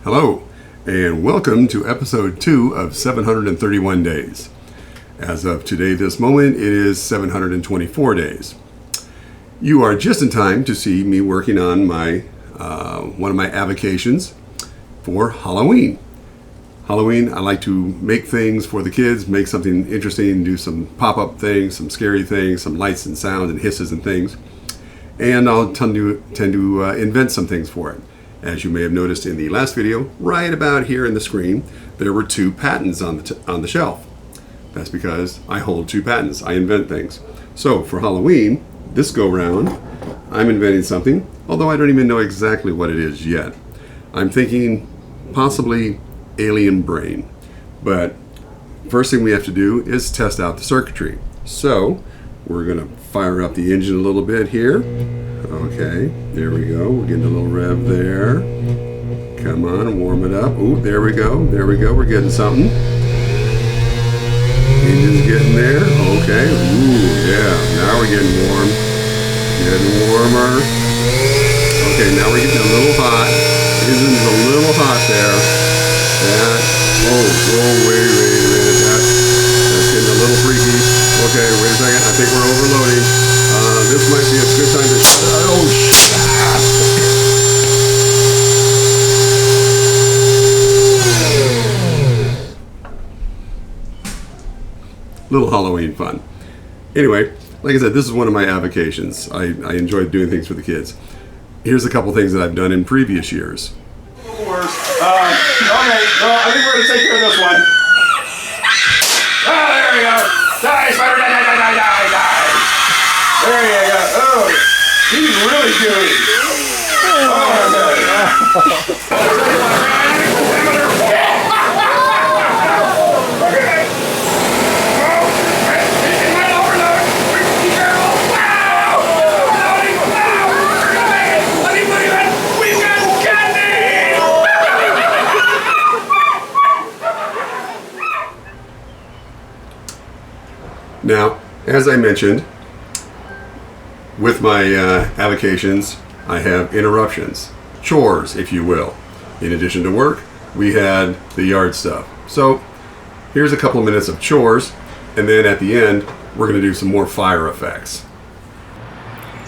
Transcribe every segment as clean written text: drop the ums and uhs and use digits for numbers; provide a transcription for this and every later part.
Hello, and welcome to episode 2 of 731 days. As of today, this moment, it is 724 days. You are just in time to see me working on my one of my avocations for Halloween. Halloween, I like to make things for the kids, make something interesting, do some pop-up things, some scary things, some lights and sounds and hisses and things. And I'll tend to invent some things for it. As you may have noticed in the last video, right about here in the screen, there were 2 patents on the shelf. That's because I hold 2 patents. I invent things. So for Halloween, this go round, I'm inventing something, although I don't even know exactly what it is yet. I'm thinking possibly alien brain. But first thing we have to do is test out the circuitry. So we're going to fire up the engine a little bit here. Okay, there we go. We're getting a little rev there. Come on, warm it up. Ooh, there we go. There we go. We're getting something. Engine's getting there. Okay. Ooh, yeah. Now we're getting warm. Getting warmer. Okay, now we're getting a little hot. Engine's a little hot there. That. Wait a minute. That's getting a little freaky. Okay, wait a second. I think we're overloading. This might be a good time to... Oh, shit. Little Halloween fun. Anyway, like I said, this is one of my avocations. I enjoy doing things for the kids. Here's a couple things that I've done in previous years. Okay, well, I think we're going to take care of this one. Oh, there we go. Die, spider, die. There you go. Oh, he's really gooey. Now, as I mentioned, with my avocations, I have interruptions, chores, if you will. In addition to work, we had the yard stuff. So here's a couple of minutes of chores, and then at the end, we're going to do some more fire effects.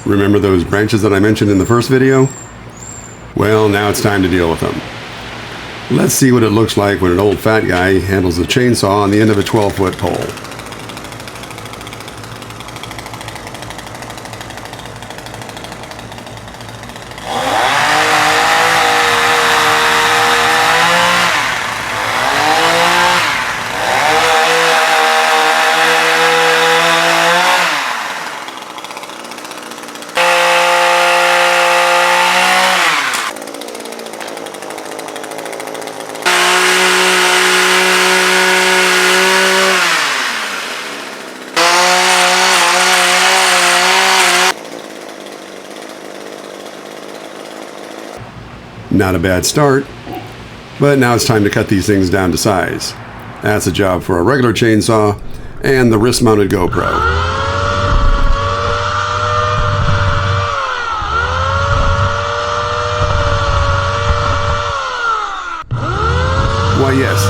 Remember those branches that I mentioned in the first video? Well, now it's time to deal with them. Let's see what it looks like when an old fat guy handles a chainsaw on the end of a 12-foot pole. Not a bad start, but now it's time to cut these things down to size. That's a job for a regular chainsaw and the wrist-mounted GoPro. Why yes,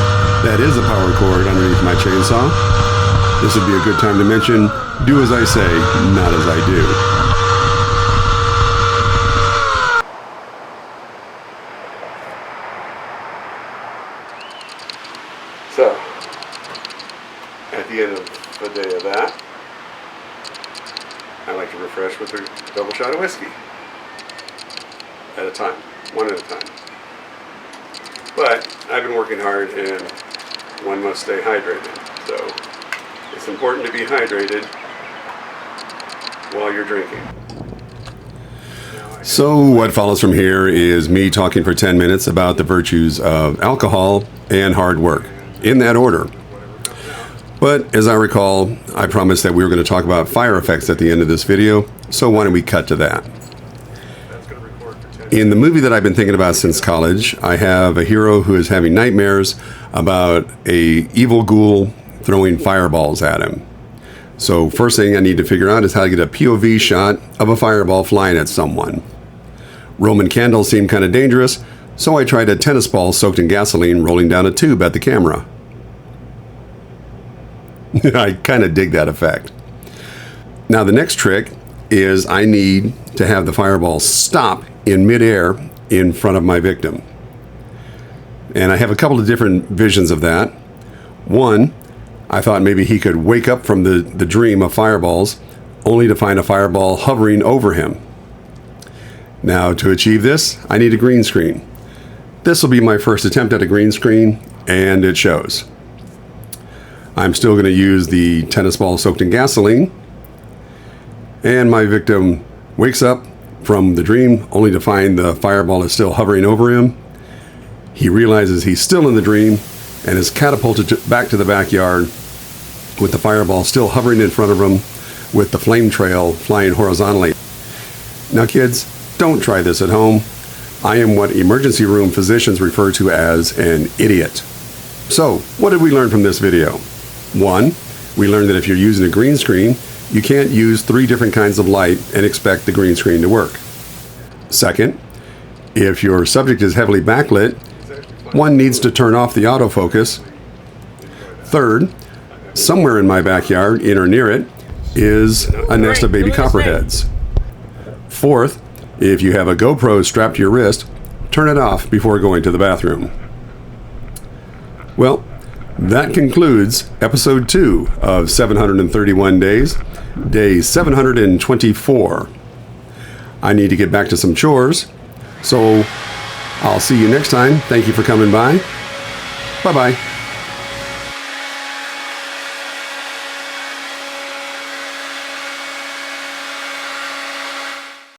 that is a power cord underneath my chainsaw. This would be a good time to mention, do as I say, not as I do. So, at the end of the day of that, I like to refresh with a double shot of whiskey. At a time, one at a time. But I've been working hard and one must stay hydrated. So, it's important to be hydrated while you're drinking. So what follows from here is me talking for 10 minutes about the virtues of alcohol and hard work. In that order. But as I recall, I promised that we were going to talk about fire effects at the end of this video, so why don't we cut to that? In the movie that I've been thinking about since college, I have a hero who is having nightmares about a evil ghoul throwing fireballs at him. So first thing I need to figure out is how to get a POV shot of a fireball flying at someone. Roman candles seem kind of dangerous, So I tried a tennis ball soaked in gasoline rolling down a tube at the camera. I kind of dig that effect. Now the next trick is I need to have the fireball stop in midair in front of my victim. And I have a couple of different visions of that. One, I thought maybe he could wake up from the dream of fireballs only to find a fireball hovering over him. Now to achieve this, I need a green screen. This will be my first attempt at a green screen, and it shows. I'm still going to use the tennis ball soaked in gasoline, and my victim wakes up from the dream only to find the fireball is still hovering over him. He realizes he's still in the dream and is catapulted back to the backyard with the fireball still hovering in front of him with the flame trail flying horizontally. Now kids, don't try this at home. I am what emergency room physicians refer to as an idiot. So, what did we learn from this video? One, we learned that if you're using a green screen, you can't use 3 different kinds of light and expect the green screen to work. Second, if your subject is heavily backlit, one needs to turn off the autofocus. Third, somewhere in my backyard, in or near it, is a nest of baby copperheads. Fourth, if you have a GoPro strapped to your wrist, turn it off before going to the bathroom. Well, that concludes episode 2 of 731 days, day 724. I need to get back to some chores, so I'll see you next time. Thank you for coming by. Bye-bye.